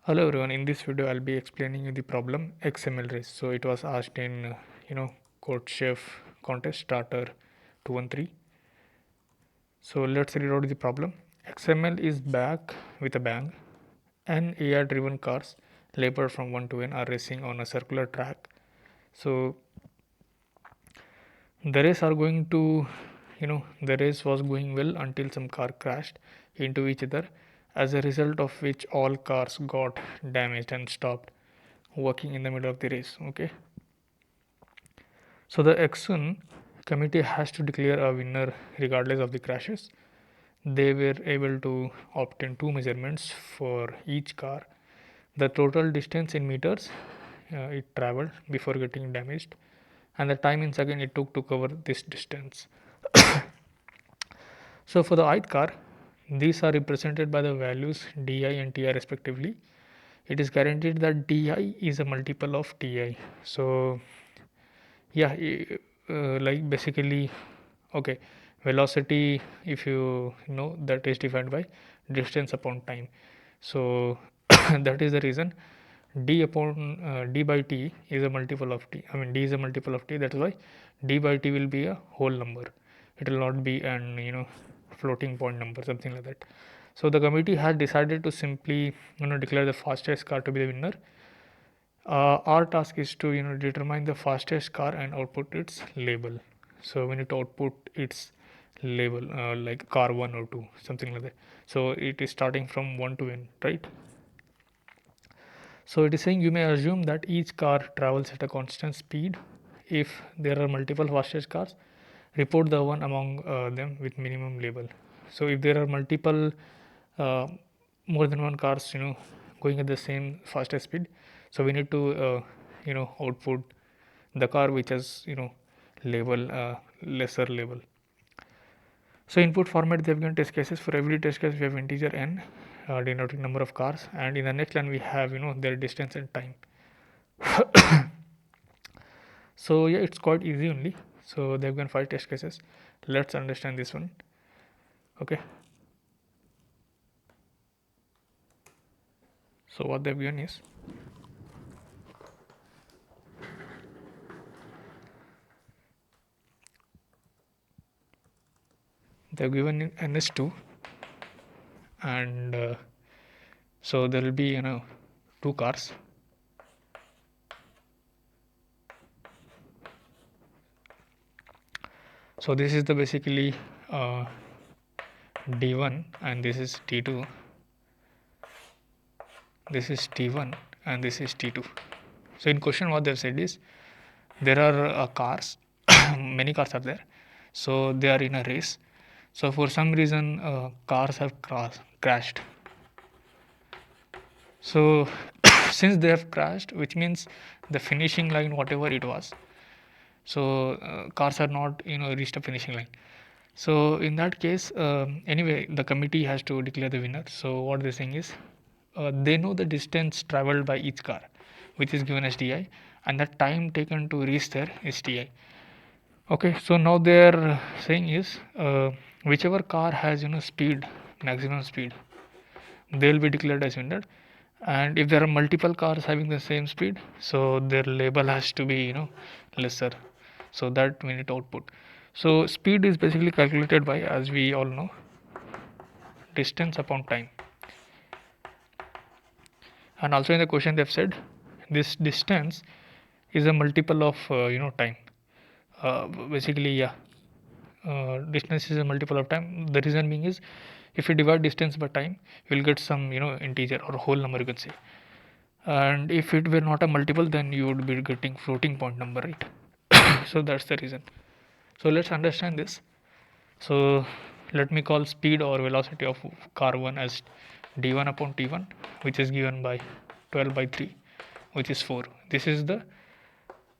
Hello everyone, in this video I'll be explaining you the problem XML Race. So it was asked in CodeChef contest starter 213. So let's read out the problem. XML is back with a bang. N AI driven cars labeled from 1 to n are racing on a circular track. So the race are going to the race was going well until some car crashed into each other, as a result of which all cars got damaged and stopped working in the middle of the race. Okay, so the Exxon committee has to declare a winner regardless of the crashes. They were able to obtain two measurements for each car: the total distance in meters it traveled before getting damaged, and the time in second it took to cover this distance. So for the ith car, these are represented by the values di and ti respectively. It is guaranteed that di is a multiple of ti. So yeah, like basically, okay, velocity, if you know, that is defined by distance upon time. So that is the reason d upon d by t is a multiple of t. I mean, d is a multiple of t. That is why d by t will be a whole number. It will not be an floating point number, something like that. So the committee has decided to simply declare the fastest car to be the winner. Our task is to determine the fastest car and output its label. So we need to output its label, like car 1 or 2, something like that. So it is starting from 1 to n, right? So it is saying you may assume that each car travels at a constant speed. If there are multiple fastest cars, report the one among them with minimum label. So if there are multiple uh, more than one cars going at the same fastest speed, so we need to output the car which has label lesser label. So input format, they've given test cases. For every test case we have integer n denoting number of cars, and in the next line we have their distance and time. So yeah, it's quite easy only. So they've given 5 test cases. Let's understand this one. Okay, so what they've given is, they've given n is 2, and so there will be 2 cars. So this is the basically d1 and this is t2, this is t1 and this is t2. So in question what they've said is, there are cars many cars are there, so they are in a race. So for some reason cars have crashed. So since they have crashed, which means the finishing line whatever it was, so cars are not reached a finishing line. So in that case, anyway, the committee has to declare the winner. So what they're saying is, they know the distance traveled by each car, which is given as di, and the time taken to reach there is ti. Okay, so now they're saying is, whichever car has speed, maximum speed, they will be declared as winner. And if there are multiple cars having the same speed, so their label has to be lesser, so that we need to output. So speed is basically calculated by, as we all know, distance upon time. And also in the question they've said this distance is a multiple of time. Basically, yeah, distance is a multiple of time. The reason being is, if you divide distance by time, you will get some integer or whole number, you can say. And if it were not a multiple, then you would be getting floating point number, right? So that's the reason. So let's understand this. So let me call speed or velocity of car 1 as d1 upon t1, which is given by 12 by 3, which is 4. This is the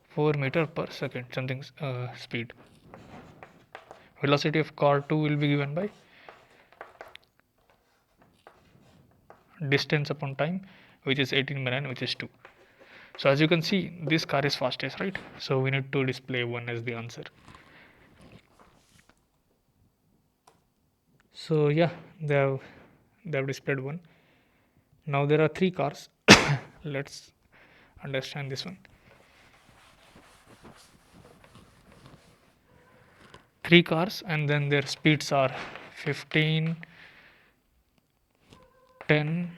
4 meter per second something speed. Velocity of car 2 will be given by distance upon time, which is 18 by 9, which is 2. So as you can see, this car is fastest, right? So we need to display 1 as the answer. So yeah, they have displayed 1. Now there are 3 cars. Let's understand this one. 3 cars, and then their speeds are 15, 10,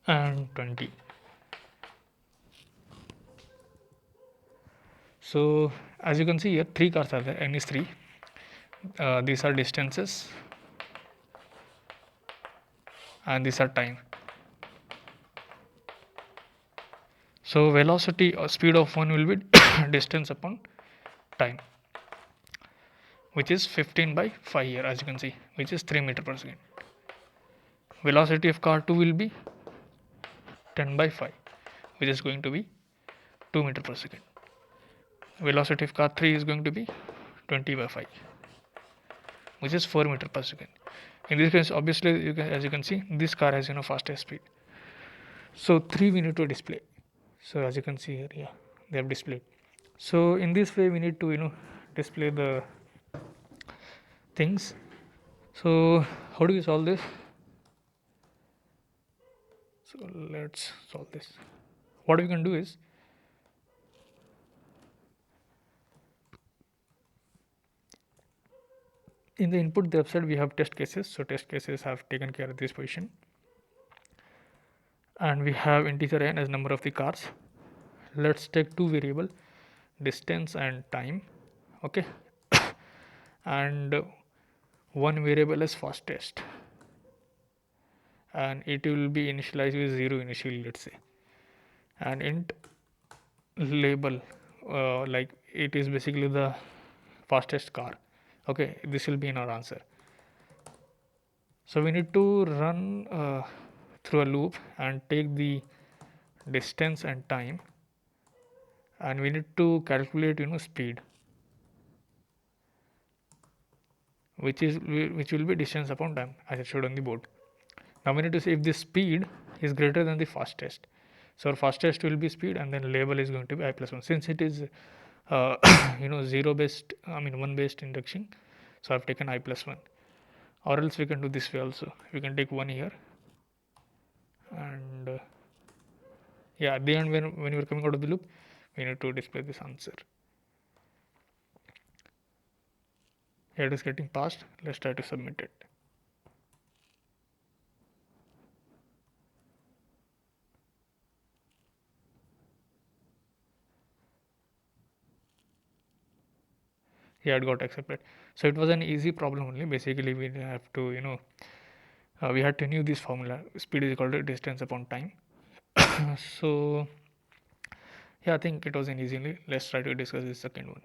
and 20. So as you can see here, 3 cars are there, n is 3. These are distances and these are time. So velocity or speed of one will be distance upon time, which is 15 by 5 here, as you can see, which is 3 meter per second. Velocity of car 2 will be 10 by 5, which is going to be 2 meter per second. Velocity of car 3 is going to be 20 by 5, which is 4 meter per second. In this case, obviously, as you can see, this car has fastest speed. So 3 we need to display. So as you can see here, yeah, they have displayed. So in this way we need to display the things. So how do we solve this? So let's solve this. What we can do is, in the input depth side we have test cases. So test cases have taken care of this position, and we have integer n as number of the cars. Let's take 2 variable, distance and time. Okay. And one variable is fastest, and it will be initialized with 0 initially, let's say, and int label, like it is basically the fastest car. Okay, this will be in our answer. So we need to run through a loop and take the distance and time, and we need to calculate speed, which will be distance upon time, as I showed on the board. Now we need to see if the speed is greater than the fastest. So our fastest will be speed, and then label is going to be I+1. Since it is 0 based, 1 based induction, so I've taken I+1. Or else we can do this way also. We can take 1 here, and yeah, at the end, when you are coming out of the loop, we need to display this answer. Yeah, it is getting passed. Let's try to submit it. Yeah, it got accepted. So it was an easy problem only. Basically, we have to we had to know this formula: speed is equal to distance upon time. So yeah, I think it was an easy. Let's try to discuss the second one.